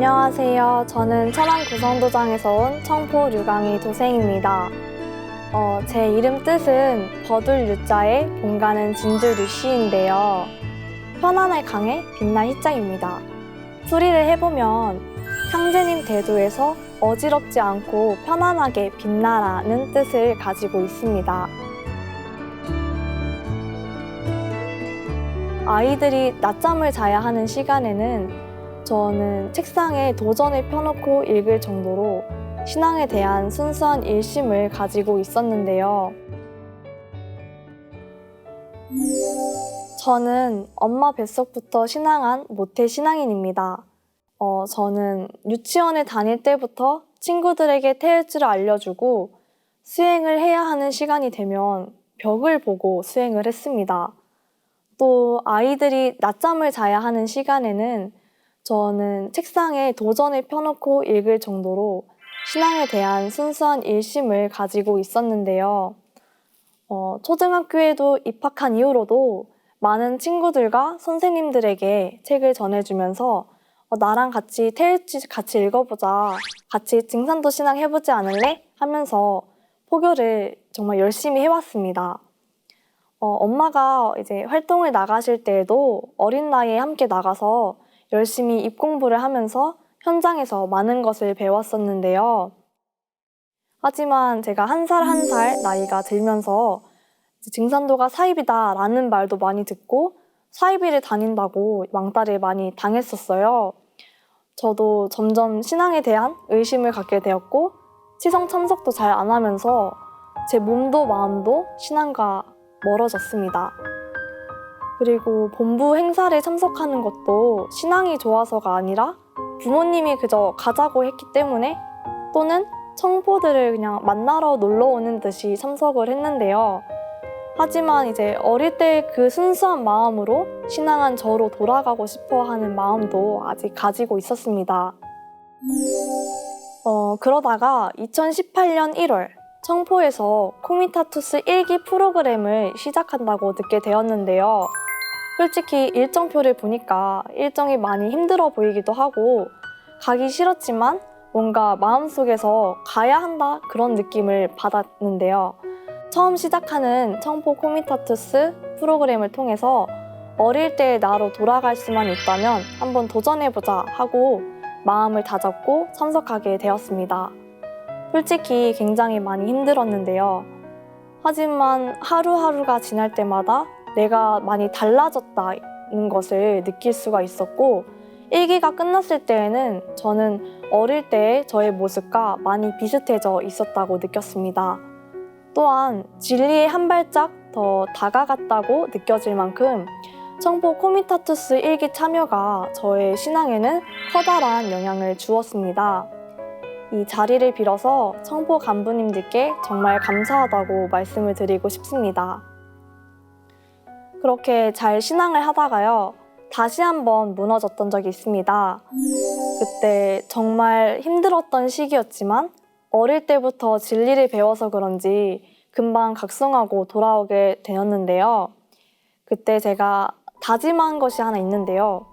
안녕하세요. 저는 천안 구성도장에서 온 청포 류강희 도생입니다. 제 이름 뜻은 버둘 유자에 본가는 진주 류씨인데요. 편안할 강에 빛날 희자입니다. 풀이를 해보면 상제님 대도에서 어지럽지 않고 편안하게 빛나라는 뜻을 가지고 있습니다. 아이들이 낮잠을 자야 하는 시간에는 저는 책상에 도전을 펴놓고 읽을 정도로 신앙에 대한 순수한 일심을 가지고 있었는데요. 저는 엄마 뱃속부터 신앙한 모태 신앙인입니다. 저는 유치원에 다닐 때부터 친구들에게 태일주를 알려주고 수행을 해야 하는 시간이 되면 벽을 보고 수행을 했습니다. 또 아이들이 낮잠을 자야 하는 시간에는 저는 책상에 도전을 펴놓고 읽을 정도로 신앙에 대한 순수한 일심을 가지고 있었는데요. 초등학교에도 입학한 이후로도 많은 친구들과 선생님들에게 책을 전해주면서 나랑 같이 태일주 같이 읽어보자, 같이 증산도 신앙 해보지 않을래? 하면서 포교를 정말 열심히 해왔습니다. 엄마가 이제 활동을 나가실 때에도 어린 나이에 함께 나가서 열심히 입공부를 하면서 현장에서 많은 것을 배웠었는데요. 하지만 제가 한 살 한 살 나이가 들면서 증산도가 사이비다라는 말도 많이 듣고 사이비를 다닌다고 왕따를 많이 당했었어요. 저도 점점 신앙에 대한 의심을 갖게 되었고 치성 참석도 잘 안 하면서 제 몸도 마음도 신앙과 멀어졌습니다. 그리고 본부 행사를 참석하는 것도 신앙이 좋아서가 아니라 부모님이 그저 가자고 했기 때문에 또는 청포들을 그냥 만나러 놀러 오는 듯이 참석을 했는데요. 하지만 이제 어릴 때 그 순수한 마음으로 신앙한 저로 돌아가고 싶어 하는 마음도 아직 가지고 있었습니다. 그러다가 2018년 1월 청포에서 코미타투스 1기 프로그램을 시작한다고 듣게 되었는데요. 솔직히 일정표를 보니까 일정이 많이 힘들어 보이기도 하고 가기 싫었지만 뭔가 마음속에서 가야 한다 그런 느낌을 받았는데요. 처음 시작하는 청포 코미타투스 프로그램을 통해서 어릴 때의 나로 돌아갈 수만 있다면 한번 도전해보자 하고 마음을 다잡고 참석하게 되었습니다. 솔직히 굉장히 많이 힘들었는데요. 하지만 하루하루가 지날 때마다 내가 많이 달라졌다는 것을 느낄 수가 있었고 1기가 끝났을 때에는 저는 어릴 때의 저의 모습과 많이 비슷해져 있었다고 느꼈습니다. 또한 진리에 한 발짝 더 다가갔다고 느껴질 만큼 청포 코미타투스 1기 참여가 저의 신앙에는 커다란 영향을 주었습니다. 이 자리를 빌어서 청포 간부님들께 정말 감사하다고 말씀을 드리고 싶습니다. 그렇게 잘 신앙을 하다가요, 다시 한번 무너졌던 적이 있습니다. 그때 정말 힘들었던 시기였지만 어릴 때부터 진리를 배워서 그런지 금방 각성하고 돌아오게 되었는데요. 그때 제가 다짐한 것이 하나 있는데요.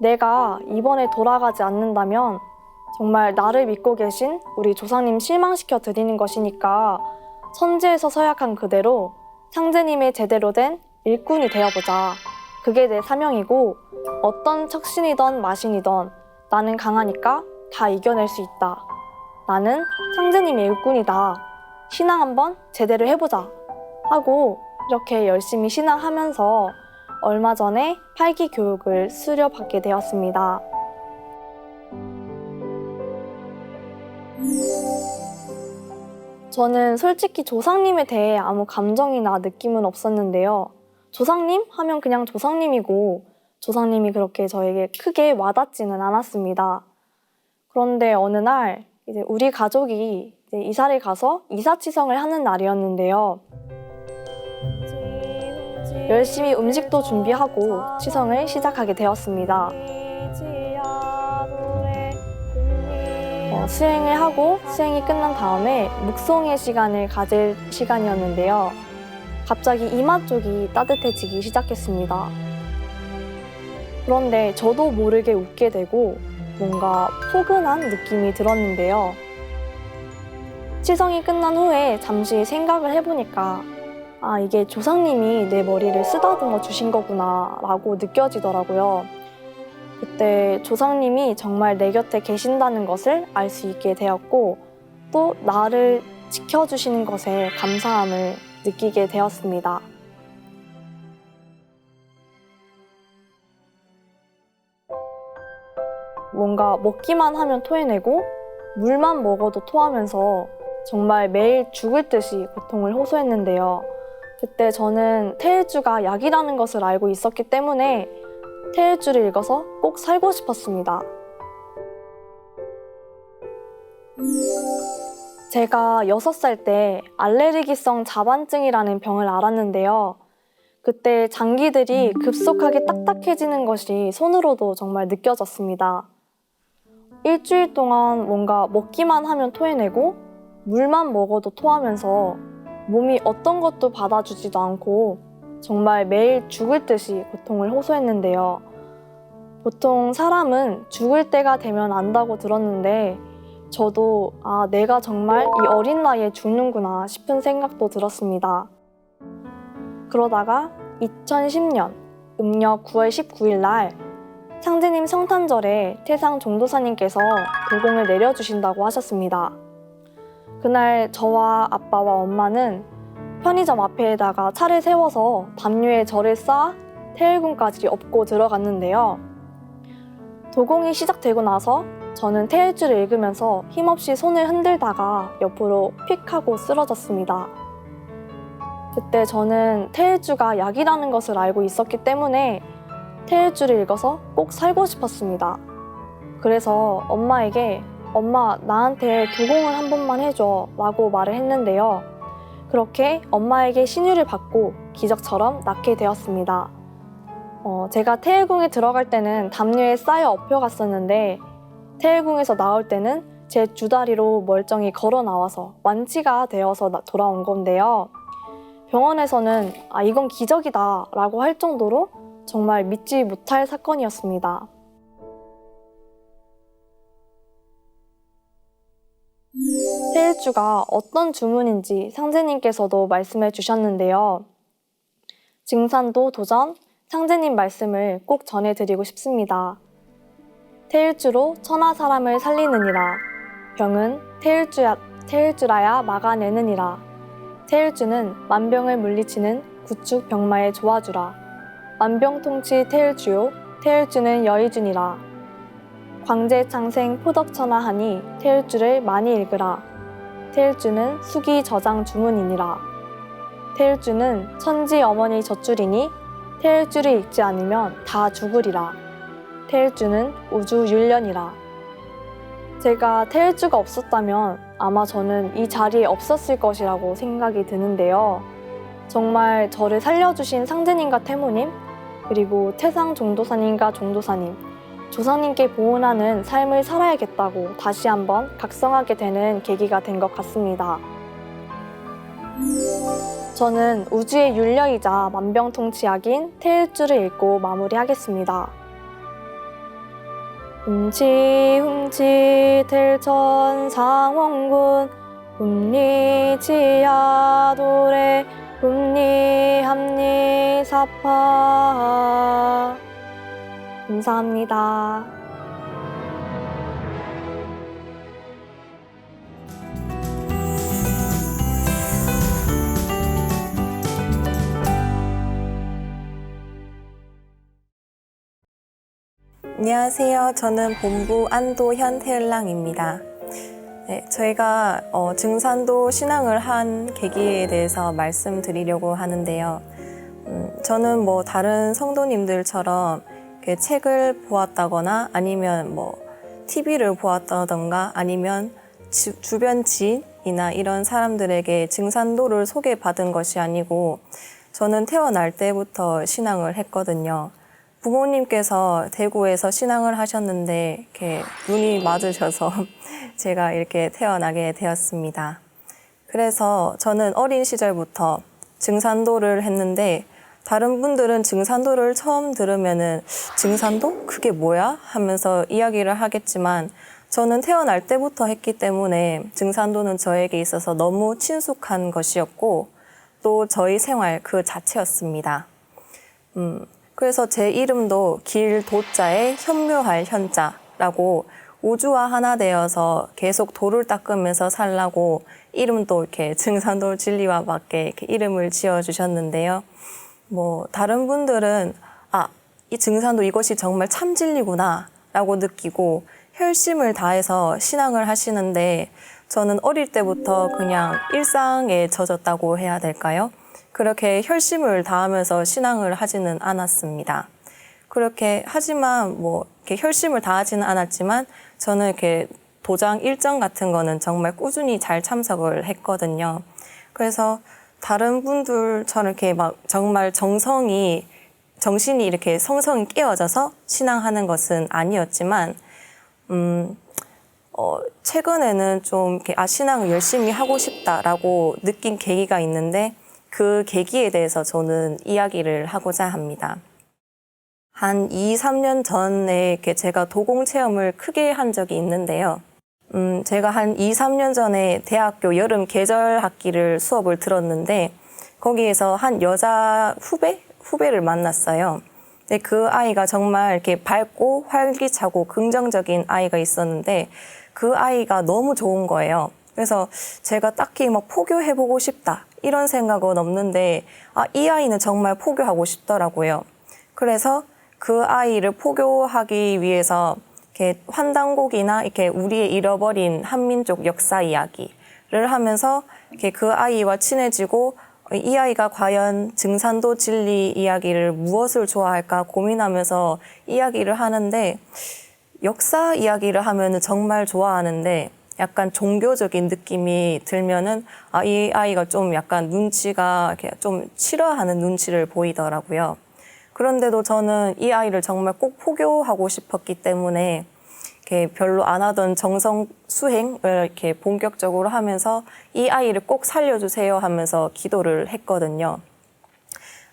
내가 이번에 돌아가지 않는다면 정말 나를 믿고 계신 우리 조상님 실망시켜 드리는 것이니까 선지에서 서약한 그대로 상제님의 제대로 된 일꾼이 되어보자. 그게 내 사명이고 어떤 척신이던 마신이던 나는 강하니까 다 이겨낼 수 있다. 나는 상제님의 일꾼이다. 신앙 한번 제대로 해보자. 하고 이렇게 열심히 신앙하면서 얼마 전에 8기 교육을 수료받게 되었습니다. 저는 솔직히 조상님에 대해 아무 감정이나 느낌은 없었는데요. 조상님 하면 그냥 조상님이고 조상님이 그렇게 저에게 크게 와닿지는 않았습니다. 그런데 어느 날 이제 우리 가족이 이제 이사를 가서 이사치성을 하는 날이었는데요. 열심히 음식도 준비하고 치성을 시작하게 되었습니다. 수행을 하고 수행이 끝난 다음에 묵송의 시간을 가질 시간이었는데요. 갑자기 이마 쪽이 따뜻해지기 시작했습니다. 그런데 저도 모르게 웃게 되고 뭔가 포근한 느낌이 들었는데요. 치성이 끝난 후에 잠시 생각을 해보니까 이게 조상님이 내 머리를 쓰다듬어 주신 거구나 라고 느껴지더라고요. 그때 조상님이 정말 내 곁에 계신다는 것을 알 수 있게 되었고 또 나를 지켜주시는 것에 감사함을 느끼게 되었습니다. 뭔가 먹기만 하면 토해내고 물만 먹어도 토하면서 정말 매일 죽을 듯이 고통을 호소했는데요. 그때 저는 태일주가 약이라는 것을 알고 있었기 때문에 태일주를 읽어서 꼭 살고 싶었습니다. 제가 6살 때 알레르기성 자반증이라는 병을 앓았는데요. 그때 장기들이 급속하게 딱딱해지는 것이 손으로도 정말 느껴졌습니다. 일주일 동안 뭔가 먹기만 하면 토해내고 물만 먹어도 토하면서 몸이 어떤 것도 받아주지도 않고 정말 매일 죽을 듯이 고통을 호소했는데요. 보통 사람은 죽을 때가 되면 안다고 들었는데 저도 내가 정말 이 어린 나이에 죽는구나 싶은 생각도 들었습니다. 그러다가 2010년 음력 9월 19일 날 상제님 성탄절에 태상 종도사님께서 도공을 내려주신다고 하셨습니다. 그날 저와 아빠와 엄마는 편의점 앞에다가 차를 세워서 담요에 절을 쌓아 태일궁까지 업고 들어갔는데요. 도공이 시작되고 나서 저는 태일주를 읽으면서 힘없이 손을 흔들다가 옆으로 픽 하고 쓰러졌습니다. 그때 저는 태일주가 약이라는 것을 알고 있었기 때문에 태일주를 읽어서 꼭 살고 싶었습니다. 그래서 엄마에게 엄마 나한테 도공을 한 번만 해줘 라고 말을 했는데요. 그렇게 엄마에게 신유를 받고 기적처럼 낫게 되었습니다. 제가 태일궁에 들어갈 때는 담요에 쌓여 엎혀갔었는데 태일궁에서 나올 때는 제 두 다리로 멀쩡히 걸어 나와서 완치가 되어서 돌아온 건데요. 병원에서는 이건 기적이다 라고 할 정도로 정말 믿지 못할 사건이었습니다. 태일주가 어떤 주문인지 상제님께서도 말씀해 주셨는데요. 증산도 도전 상제님 말씀을 꼭 전해드리고 싶습니다. 태일주로 천하 사람을 살리느니라. 병은 태일주라야 막아내느니라. 태일주는 만병을 물리치는 구축 병마에 조아주라. 만병통치 태일주요 태일주는 여의주니라. 광제창생 포덕천하하니 태일주를 많이 읽으라. 태일주는 수기 저장 주문이니라. 태일주는 천지 어머니 젖줄이니 태일주를 읽지 않으면 다 죽으리라. 태일주는 우주 율련이라. 제가 태일주가 없었다면 아마 저는 이 자리에 없었을 것이라고 생각이 드는데요. 정말 저를 살려주신 상제님과 태모님, 그리고 태상 종도사님과 종도사님, 조상님께 보은하는 삶을 살아야겠다고 다시 한번 각성하게 되는 계기가 된 것 같습니다. 저는 우주의 율려이자 만병통치약인 태일주를 읽고 마무리하겠습니다. 훔치 들천상원군 훔리지야도래 훔리합리 사파. 감사합니다. 안녕하세요. 저는 본부 안도현 태을랑입니다. 네, 저희가 증산도 신앙을 한 계기에 대해서 말씀드리려고 하는데요. 저는 다른 성도님들처럼 이렇게 책을 보았다거나 아니면 TV를 보았다던가 아니면 주변 지인이나 이런 사람들에게 증산도를 소개받은 것이 아니고 저는 태어날 때부터 신앙을 했거든요. 부모님께서 대구에서 신앙을 하셨는데 이렇게 눈이 맞으셔서 제가 이렇게 태어나게 되었습니다. 그래서 저는 어린 시절부터 증산도를 했는데 다른 분들은 증산도를 처음 들으면은 증산도? 그게 뭐야? 하면서 이야기를 하겠지만 저는 태어날 때부터 했기 때문에 증산도는 저에게 있어서 너무 친숙한 것이었고 또 저희 생활 그 자체였습니다. 그래서 제 이름도 길도자에 현묘할 현자라고 우주와 하나 되어서 계속 도를 닦으면서 살라고 이름도 이렇게 증산도 진리와 맞게 이렇게 이름을 지어주셨는데요. 뭐 다른 분들은 이 증산도 이것이 정말 참 진리구나 라고 느끼고 혈심을 다해서 신앙을 하시는데 저는 어릴 때부터 그냥 일상에 젖었다고 해야 될까요? 그렇게 혈심을 다하면서 신앙을 하지는 않았습니다. 그렇게 하지만 뭐 이렇게 혈심을 다하지는 않았지만 저는 이렇게 도장 일정 같은 거는 정말 꾸준히 잘 참석을 했거든요. 그래서 다른 분들처럼 이렇게 막 정말 정신이 이렇게 성성이 깨어져서 신앙하는 것은 아니었지만, 최근에는 좀 이렇게 신앙을 열심히 하고 싶다라고 느낀 계기가 있는데 그 계기에 대해서 저는 이야기를 하고자 합니다. 한 2, 3년 전에 이렇게 제가 도공 체험을 크게 한 적이 있는데요. 제가 한 2, 3년 전에 대학교 여름 계절 학기를 수업을 들었는데 거기에서 한 여자 후배를 만났어요. 근데 그 아이가 정말 이렇게 밝고 활기차고 긍정적인 아이가 있었는데 그 아이가 너무 좋은 거예요. 그래서 제가 딱히 막 포교해보고 싶다 이런 생각은 없는데 이 아이는 정말 포교하고 싶더라고요. 그래서 그 아이를 포교하기 위해서 이렇게 환단곡이나 이렇게 우리의 잃어버린 한민족 역사 이야기를 하면서 이렇게 그 아이와 친해지고 이 아이가 과연 증산도 진리 이야기를 무엇을 좋아할까 고민하면서 이야기를 하는데 역사 이야기를 하면은 정말 좋아하는데 약간 종교적인 느낌이 들면은 이 아이가 좀 약간 눈치가 이렇게 좀 싫어하는 눈치를 보이더라고요. 그런데도 저는 이 아이를 정말 꼭 포교하고 싶었기 때문에 이렇게 별로 안 하던 정성 수행을 이렇게 본격적으로 하면서 이 아이를 꼭 살려주세요 하면서 기도를 했거든요.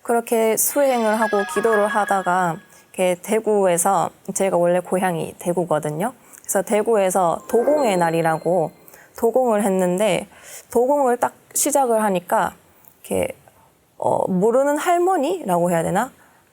그렇게 수행을 하고 기도를 하다가 이렇게 대구에서 제가 원래 고향이 대구거든요. 그래서 대구에서 도공의 날이라고 도공을 했는데 도공을 딱 시작을 하니까 이렇게 모르는 할머니라고 해야 되나?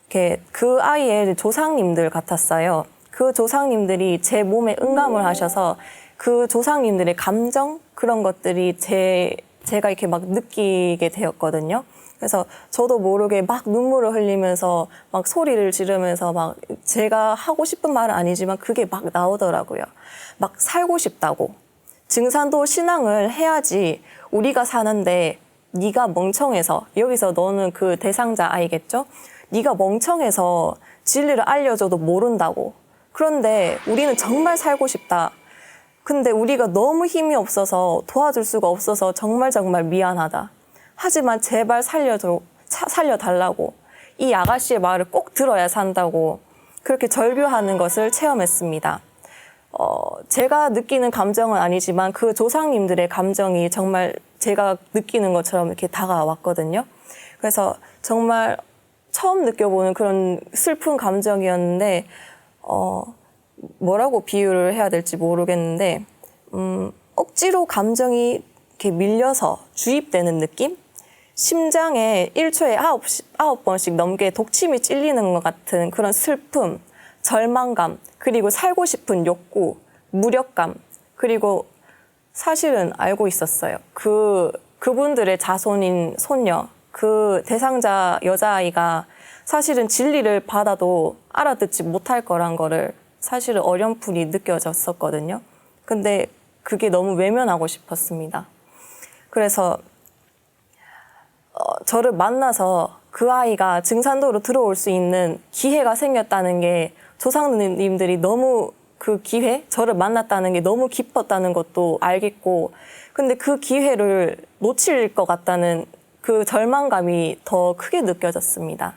이렇게 그 아이의 조상님들 같았어요. 그 조상님들이 제 몸에 응감을 하셔서 그 조상님들의 감정 그런 것들이 제가 이렇게 막 느끼게 되었거든요. 그래서 저도 모르게 막 눈물을 흘리면서 막 소리를 지르면서 막 제가 하고 싶은 말은 아니지만 그게 막 나오더라고요. 막 살고 싶다고. 증산도 신앙을 해야지 우리가 사는데 네가 멍청해서 여기서 너는 그 대상자 아이겠죠? 네가 멍청해서 진리를 알려줘도 모른다고. 그런데 우리는 정말 살고 싶다. 근데 우리가 너무 힘이 없어서 도와줄 수가 없어서 정말 미안하다. 하지만 제발 살려달라고. 이 아가씨의 말을 꼭 들어야 산다고. 그렇게 절규하는 것을 체험했습니다. 제가 느끼는 감정은 아니지만 그 조상님들의 감정이 정말 제가 느끼는 것처럼 이렇게 다가왔거든요. 그래서 정말 처음 느껴보는 그런 슬픈 감정이었는데, 뭐라고 비유를 해야 될지 모르겠는데, 억지로 감정이 이렇게 밀려서 주입되는 느낌? 심장에 1초에 9번씩 넘게 독침이 찔리는 것 같은 그런 슬픔, 절망감, 그리고 살고 싶은 욕구, 무력감, 그리고 사실은 알고 있었어요. 그분들의 자손인 손녀, 그 대상자 여자아이가 사실은 진리를 받아도 알아듣지 못할 거란 거를 사실은 어렴풋이 느껴졌었거든요. 근데 그게 너무 외면하고 싶었습니다. 그래서 저를 만나서 그 아이가 증산도로 들어올 수 있는 기회가 생겼다는 게 조상님들이 너무 그 기회, 저를 만났다는 게 너무 기뻤다는 것도 알겠고, 근데 그 기회를 놓칠 것 같다는 그 절망감이 더 크게 느껴졌습니다.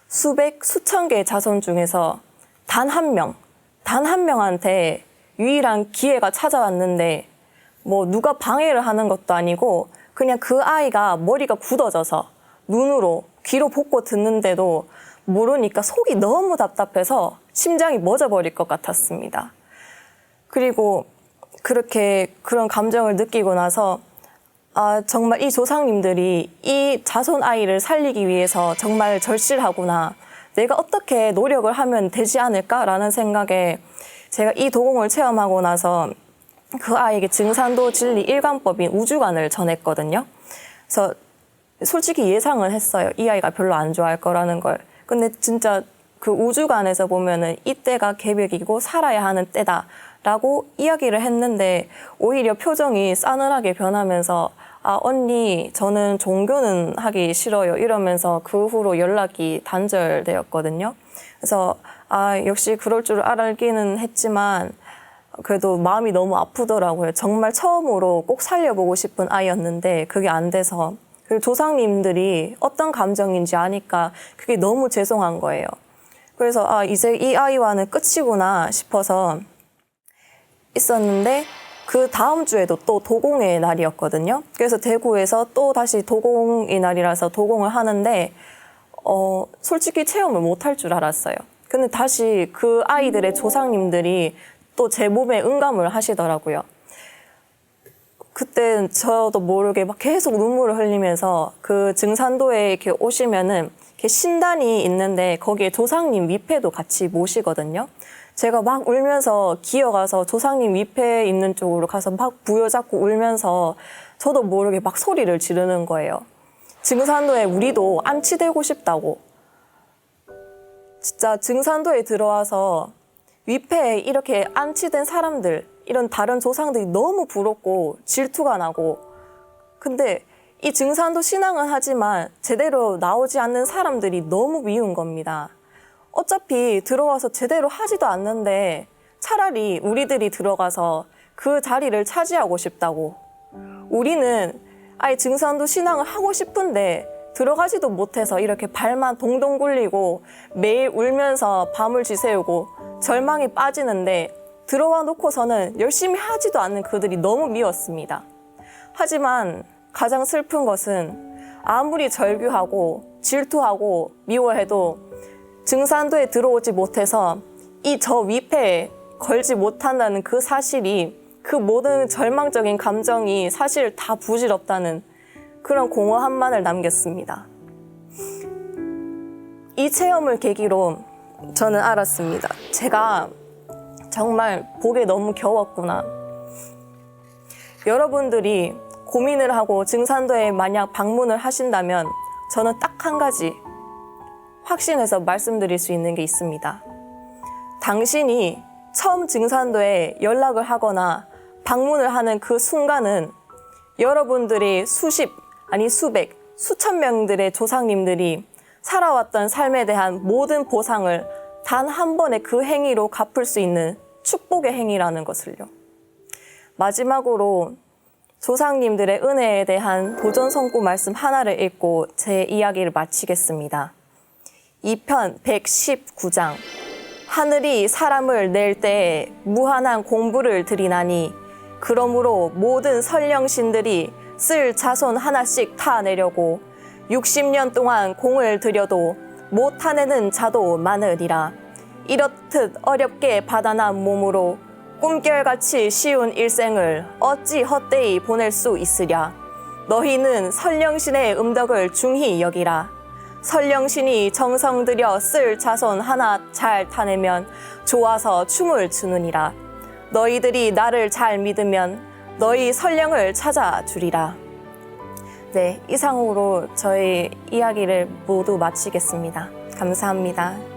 수천 개의 자손 중에서 단 한 명한테 유일한 기회가 찾아왔는데 뭐 누가 방해를 하는 것도 아니고 그냥 그 아이가 머리가 굳어져서 눈으로 귀로 복고 듣는데도 모르니까 속이 너무 답답해서 심장이 멎어버릴 것 같았습니다. 그리고 그렇게 그런 감정을 느끼고 나서 정말 이 조상님들이 이 자손 아이를 살리기 위해서 정말 절실하구나. 내가 어떻게 노력을 하면 되지 않을까라는 생각에 제가 이 도공을 체험하고 나서 그 아이에게 증산도 진리 일관법인 우주관을 전했거든요. 그래서 솔직히 예상은 했어요. 이 아이가 별로 안 좋아할 거라는 걸. 근데 진짜 그 우주관에서 보면은 이때가 개벽이고 살아야 하는 때다라고 이야기를 했는데 오히려 표정이 싸늘하게 변하면서 언니 저는 종교는 하기 싫어요 이러면서 그 후로 연락이 단절되었거든요. 그래서 역시 그럴 줄 알기는 했지만 그래도 마음이 너무 아프더라고요. 정말 처음으로 꼭 살려보고 싶은 아이였는데 그게 안 돼서. 그리고 조상님들이 어떤 감정인지 아니까 그게 너무 죄송한 거예요. 그래서 이제 이 아이와는 끝이구나 싶어서 있었는데 그 다음 주에도 또 도공의 날이었거든요. 그래서 대구에서 또 다시 도공의 날이라서 도공을 하는데 솔직히 체험을 못할 줄 알았어요. 근데 다시 그 아이들의 조상님들이 또 제 몸에 응감을 하시더라고요. 그때 저도 모르게 막 계속 눈물을 흘리면서 그 증산도에 이렇게 오시면은 이렇게 신단이 있는데 거기에 조상님 위패도 같이 모시거든요. 제가 막 울면서 기어가서 조상님 위패 있는 쪽으로 가서 막 부여잡고 울면서 저도 모르게 막 소리를 지르는 거예요. 증산도에 우리도 안치되고 싶다고. 진짜 증산도에 들어와서 위패에 이렇게 안치된 사람들, 이런 다른 조상들이 너무 부럽고 질투가 나고, 근데 이 증산도 신앙은 하지만 제대로 나오지 않는 사람들이 너무 미운 겁니다. 어차피 들어와서 제대로 하지도 않는데 차라리 우리들이 들어가서 그 자리를 차지하고 싶다고. 우리는 아예 증산도 신앙을 하고 싶은데 들어가지도 못해서 이렇게 발만 동동 굴리고 매일 울면서 밤을 지새우고 절망에 빠지는데 들어와 놓고서는 열심히 하지도 않는 그들이 너무 미웠습니다. 하지만 가장 슬픈 것은 아무리 절규하고 질투하고 미워해도 증산도에 들어오지 못해서 이 저 위패에 걸지 못한다는 그 사실이, 그 모든 절망적인 감정이 사실 다 부질없다는 그런 공허함만을 남겼습니다. 이 체험을 계기로 저는 알았습니다. 제가 정말 복에 너무 겨웠구나. 여러분들이 고민을 하고 증산도에 만약 방문을 하신다면 저는 딱 한 가지 확신해서 말씀드릴 수 있는 게 있습니다. 당신이 처음 증산도에 연락을 하거나 방문을 하는 그 순간은 여러분들이 수십, 아니 수백, 수천 명들의 조상님들이 살아왔던 삶에 대한 모든 보상을 단 한 번의 그 행위로 갚을 수 있는 축복의 행위라는 것을요. 마지막으로 조상님들의 은혜에 대한 도전 선고 말씀 하나를 읽고 제 이야기를 마치겠습니다. 2편 119장. 하늘이 사람을 낼 때에 무한한 공부를 들이나니 그러므로 모든 선령신들이 쓸 자손 하나씩 타내려고 60년 동안 공을 들여도 못 타내는 자도 많으리라. 이렇듯 어렵게 받아난 몸으로 꿈결같이 쉬운 일생을 어찌 헛되이 보낼 수 있으랴. 너희는 선령신의 음덕을 중히 여기라. 선령신이 정성 들여 쓸 자손 하나 잘 타내면 좋아서 춤을 추느니라. 너희들이 나를 잘 믿으면 너희 선령을 찾아주리라. 네, 이상으로 저희 이야기를 모두 마치겠습니다. 감사합니다.